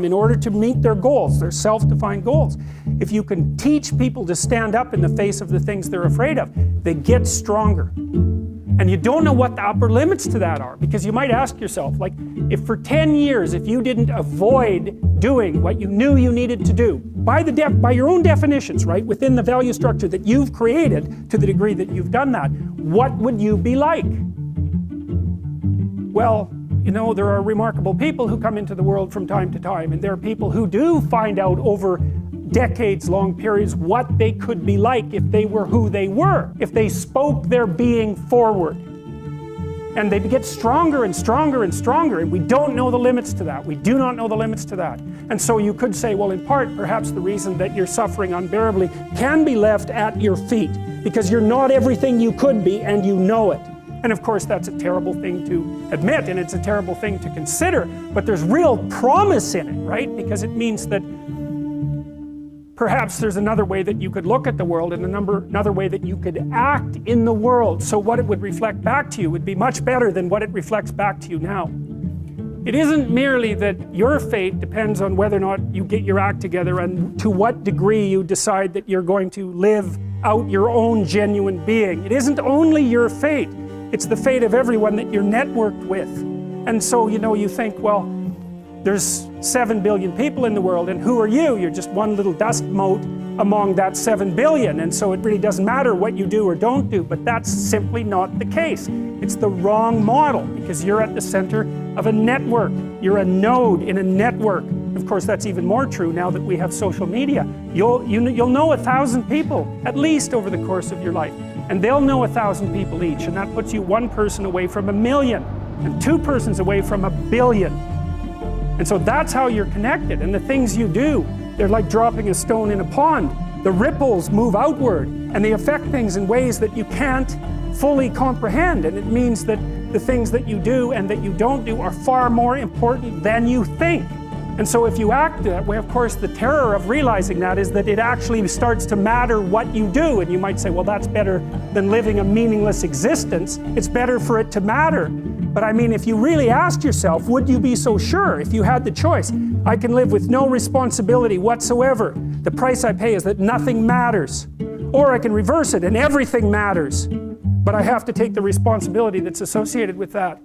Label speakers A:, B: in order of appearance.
A: in order to meet their goals, their self-defined goals. If you can teach people to stand up in the face of the things they're afraid of, they get stronger. And you don't know what the upper limits to that are, because you might ask yourself, like, if for 10 years, if you didn't avoid doing what you knew you needed to do, by your own definitions, right, within the value structure that you've created, to the degree that you've done that, what would you be like? Well, you know, there are remarkable people who come into the world from time to time, and there are people who do find out over decades-long periods what they could be like if they were who they were, if they spoke their being forward. And they get stronger and stronger and stronger, and we don't know the limits to that. We do not know the limits to that. And so you could say, well, in part, perhaps the reason that you're suffering unbearably can be left at your feet, because you're not everything you could be, and you know it. And of course, that's a terrible thing to admit, and it's a terrible thing to consider, but there's real promise in it, right? Because it means that perhaps there's another way that you could look at the world, and another way that you could act in the world, so what it would reflect back to you would be much better than what it reflects back to you now. It isn't merely that your fate depends on whether or not you get your act together and to what degree you decide that you're going to live out your own genuine being. It isn't only your fate. It's the fate of everyone that you're networked with. And so, you know, you think, well, there's 7 billion people in the world, and who are you? You're just one little dust mote among that 7 billion, and so it really doesn't matter what you do or don't do, but that's simply not the case. It's the wrong model, because you're at the center of a network. You're a node in a network. Of course, that's even more true now that we have social media. You'll know 1,000 people, at least over the course of your life. And they'll know 1,000 people each, and that puts you one person away from 1,000,000, and 2 persons away from 1,000,000,000. And so that's how you're connected, and the things you do, they're like dropping a stone in a pond. The ripples move outward, and they affect things in ways that you can't fully comprehend, and it means that the things that you do and that you don't do are far more important than you think. And so if you act that way, of course, the terror of realizing that is that it actually starts to matter what you do. And you might say, well, that's better than living a meaningless existence. It's better for it to matter. But I mean, if you really asked yourself, would you be so sure if you had the choice? I can live with no responsibility whatsoever. The price I pay is that nothing matters. Or I can reverse it and everything matters. But I have to take the responsibility that's associated with that.